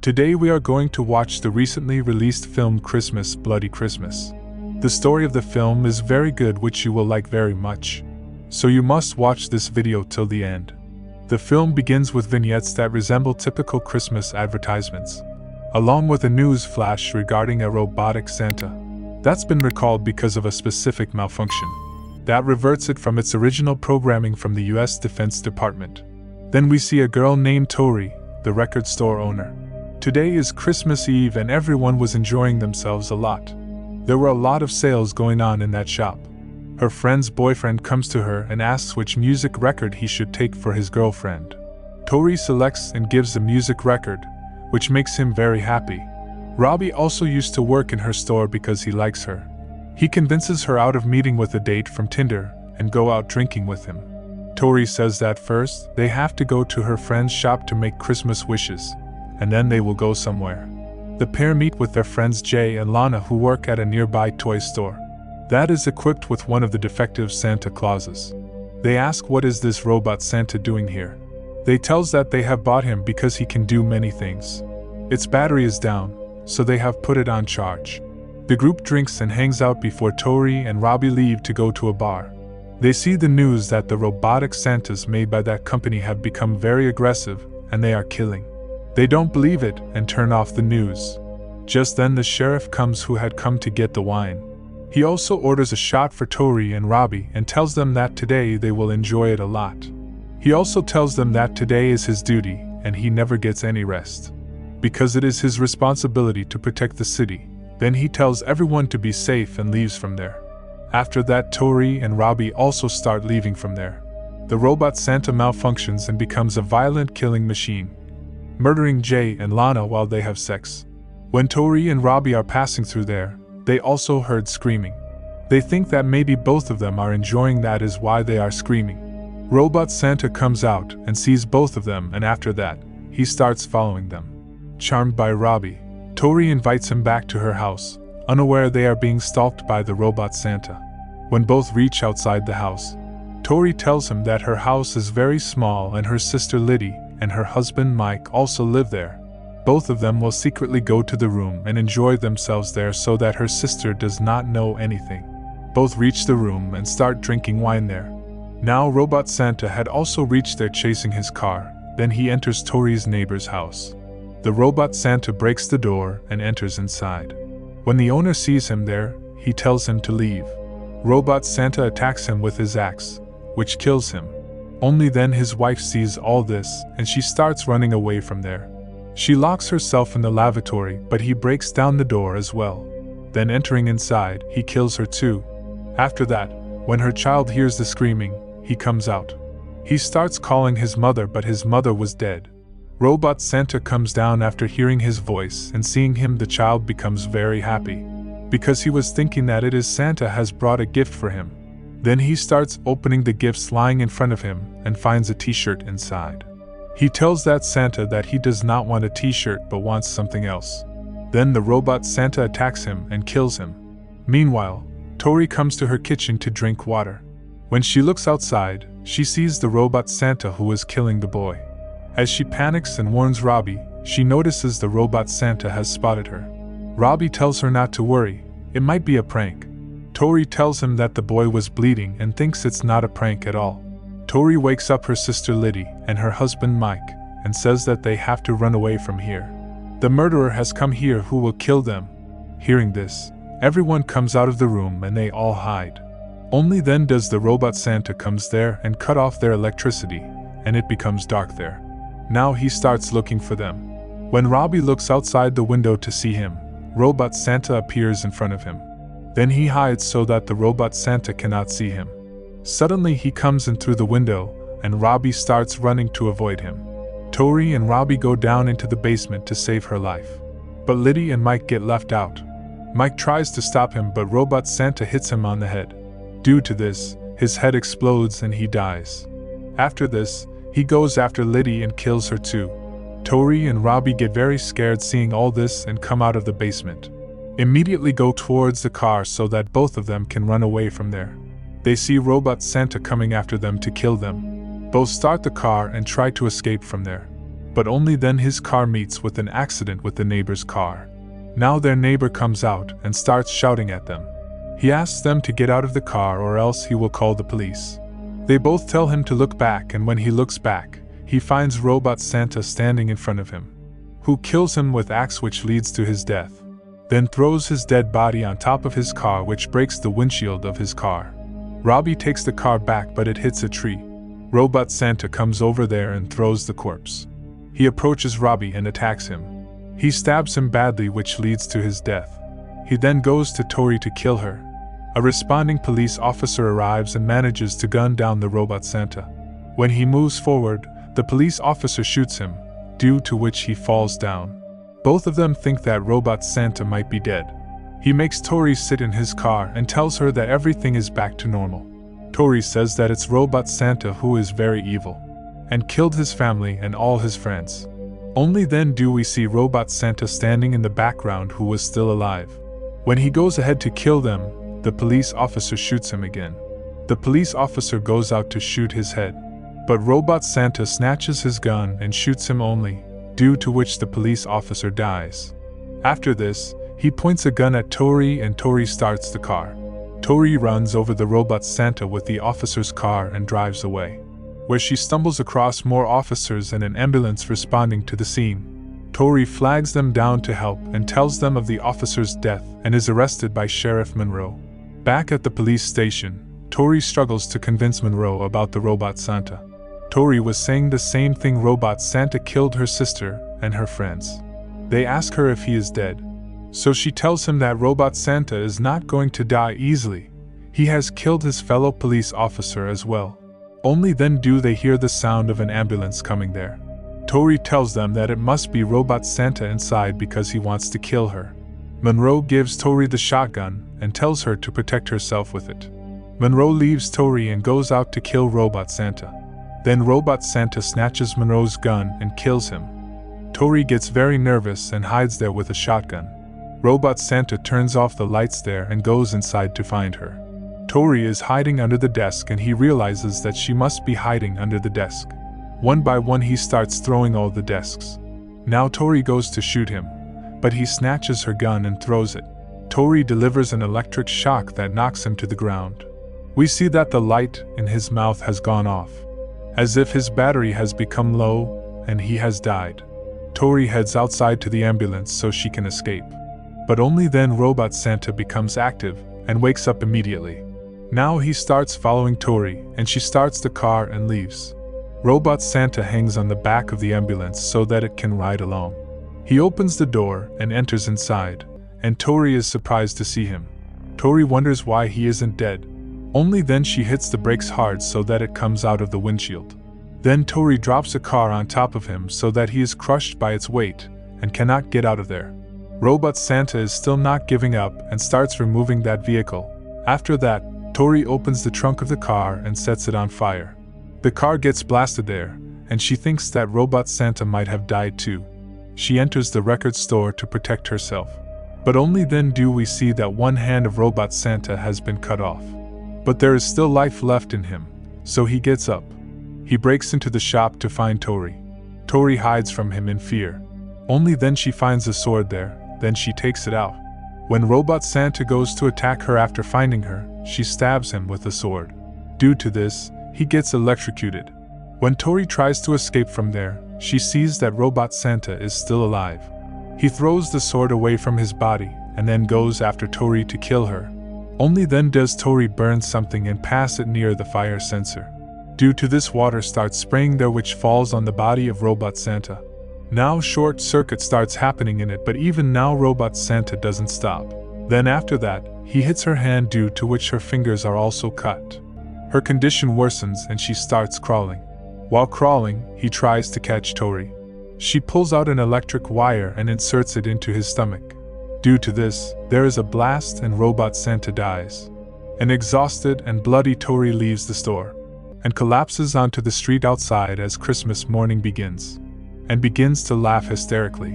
Today we are going to watch the recently released film Christmas, Bloody Christmas. The story of the film is very good, which you will like very much. So you must watch this video till the end. The film begins with vignettes that resemble typical Christmas advertisements, along with a news flash regarding a robotic Santa that's been recalled because of a specific malfunction that reverts it from its original programming from the US Defense Department. Then we see a girl named Tori, the record store owner. Today is Christmas Eve and everyone was enjoying themselves a lot. There were a lot of sales going on in that shop. Her friend's boyfriend comes to her and asks which music record he should take for his girlfriend. Tori selects and gives the music record, which makes him very happy. Robbie also used to work in her store because he likes her. He convinces her out of meeting with a date from Tinder and go out drinking with him. Tori says that first, they have to go to her friend's shop to make Christmas wishes, and then they will go somewhere. The pair meet with their friends Jay and Lana, who work at a nearby toy store that is equipped with one of the defective Santa Clauses. They ask what is this robot Santa doing here. They tells that they have bought him because he can do many things. Its battery is down, so they have put it on charge. The group drinks and hangs out before Tori and Robbie leave to go to a bar. They see the news that the robotic Santas made by that company have become very aggressive and they are killing. They don't believe it and turn off the news. Just then the sheriff comes, who had come to get the wine. He also orders a shot for Tori and Robbie and tells them that today they will enjoy it a lot. He also tells them that today is his duty and he never gets any rest, because it is his responsibility to protect the city. Then he tells everyone to be safe and leaves from there. After that, Tori and Robbie also start leaving from there. The robot Santa malfunctions and becomes a violent killing machine, murdering Jay and Lana while they have sex. When Tori and Robbie are passing through there, they also heard screaming. They think that maybe both of them are enjoying, that is why they are screaming. Robot Santa comes out and sees both of them, and after that, he starts following them. Charmed by Robbie, Tori invites him back to her house, unaware they are being stalked by the robot Santa. When both reach outside the house, Tori tells him that her house is very small and her sister Liddy and her husband Mike also live there. Both of them will secretly go to the room and enjoy themselves there so that her sister does not know anything. Both reach the room and start drinking wine there. Now Robot Santa had also reached there, chasing his car. Then he enters Tori's neighbor's house. The robot Santa breaks the door and enters inside. When the owner sees him there, he tells him to leave. Robot Santa attacks him with his axe, which kills him. Only then his wife sees all this and she starts running away from there. She locks herself in the lavatory, but he breaks down the door as well. Then entering inside, he kills her too. After that, when her child hears the screaming, he comes out. He starts calling his mother, but his mother was dead. Robot Santa comes down after hearing his voice, and seeing him the child becomes very happy, because he was thinking that it is Santa has brought a gift for him. Then he starts opening the gifts lying in front of him and finds a t-shirt inside. He tells that Santa that he does not want a t-shirt but wants something else. Then the robot Santa attacks him and kills him. Meanwhile, Tori comes to her kitchen to drink water. When she looks outside, she sees the robot Santa who is killing the boy. As she panics and warns Robbie, she notices the robot Santa has spotted her. Robbie tells her not to worry, it might be a prank. Tori tells him that the boy was bleeding and thinks it's not a prank at all. Tori wakes up her sister Liddy and her husband Mike and says that they have to run away from here. The murderer has come here who will kill them. Hearing this, everyone comes out of the room and they all hide. Only then does the robot Santa comes there and cut off their electricity, and it becomes dark there. Now he starts looking for them. When Robbie looks outside the window to see him, Robot Santa appears in front of him. Then he hides so that the robot Santa cannot see him. Suddenly he comes in through the window, and Robbie starts running to avoid him. Tori and Robbie go down into the basement to save her life. But Liddy and Mike get left out. Mike tries to stop him, but Robot Santa hits him on the head. Due to this, his head explodes and he dies. After this, he goes after Liddy and kills her too. Tori and Robbie get very scared seeing all this and come out of the basement. Immediately go towards the car so that both of them can run away from there. They see Robot Santa coming after them to kill them. Both start the car and try to escape from there. but only then his car meets with an accident with the neighbor's car. Now their neighbor comes out and starts shouting at them. He asks them to get out of the car or else he will call the police. They both tell him to look back, and when he looks back, he finds Robot Santa standing in front of him, who kills him with axe, which leads to his death. Then throws his dead body on top of his car, which breaks the windshield of his car. Robbie takes the car back, but it hits a tree. Robot Santa comes over there and throws the corpse. He approaches Robbie and attacks him. He stabs him badly, which leads to his death. He then goes to Tori to kill her. A responding police officer arrives and manages to gun down the Robot Santa. When he moves forward, the police officer shoots him, due to which he falls down. Both of them think that Robot Santa might be dead. He makes Tori sit in his car and tells her that everything is back to normal. Tori says that it's Robot Santa who is very evil, and killed his family and all his friends. Only then do we see Robot Santa standing in the background, who was still alive. When he goes ahead to kill them, the police officer shoots him again. The police officer goes out to shoot his head, but Robot Santa snatches his gun and shoots him only, due to which the police officer dies. After this, he points a gun at Tori and Tori starts the car. Tori runs over the Robot Santa with the officer's car and drives away, where she stumbles across more officers and an ambulance responding to the scene. Tori flags them down to help and tells them of the officer's death and is arrested by Sheriff Monroe. Back at the police station, Tori struggles to convince Monroe about the Robot Santa. Tori was saying the same thing: Robot Santa killed her sister and her friends. They ask her if he is dead. So she tells him that Robot Santa is not going to die easily. He has killed his fellow police officer as well. Only then do they hear the sound of an ambulance coming there. Tori tells them that it must be Robot Santa inside because he wants to kill her. Monroe gives Tori the shotgun and tells her to protect herself with it. Monroe leaves Tori and goes out to kill Robot Santa. Then Robot Santa snatches Monroe's gun and kills him. Tori gets very nervous and hides there with a shotgun. Robot Santa turns off the lights there and goes inside to find her. Tori is hiding under the desk and he realizes that she must be hiding under the desk. One by one he starts throwing all the desks. Now Tori goes to shoot him, but he snatches her gun and throws it. Tori delivers an electric shock that knocks him to the ground. We see that the light in his mouth has gone off, as if his battery has become low and he has died. Tori heads outside to the ambulance so she can escape. But only then Robot Santa becomes active and wakes up immediately. Now he starts following Tori and she starts the car and leaves. Robot Santa hangs on the back of the ambulance so that it can ride along. He opens the door and enters inside, and Tori is surprised to see him. Tori wonders why he isn't dead. Only then she hits the brakes hard so that it comes out of the windshield. Then Tori drops a car on top of him so that he is crushed by its weight and cannot get out of there. Robot Santa is still not giving up and starts removing that vehicle. After that, Tori opens the trunk of the car and sets it on fire. The car gets blasted there, and she thinks that Robot Santa might have died too. She enters the record store to protect herself. But only then do we see that one hand of Robot Santa has been cut off. But there is still life left in him, so he gets up. He breaks into the shop to find Tori. Tori hides from him in fear. Only then she finds a sword there, then she takes it out. When Robot Santa goes to attack her after finding her, she stabs him with the sword. Due to this, he gets electrocuted. When Tori tries to escape from there, she sees that Robot Santa is still alive. He throws the sword away from his body and then goes after Tori to kill her. Only then does Tori burn something and pass it near the fire sensor. Due to this, water starts spraying there which falls on the body of Robot Santa. Now short circuit starts happening in it, but even now Robot Santa doesn't stop. Then after that, he hits her hand, due to which her fingers are also cut. Her condition worsens and she starts crawling. While crawling, he tries to catch Tori. She pulls out an electric wire and inserts it into his stomach. Due to this, there is a blast and Robot Santa dies. An exhausted and bloody Tori leaves the store and collapses onto the street outside as Christmas morning begins, and begins to laugh hysterically.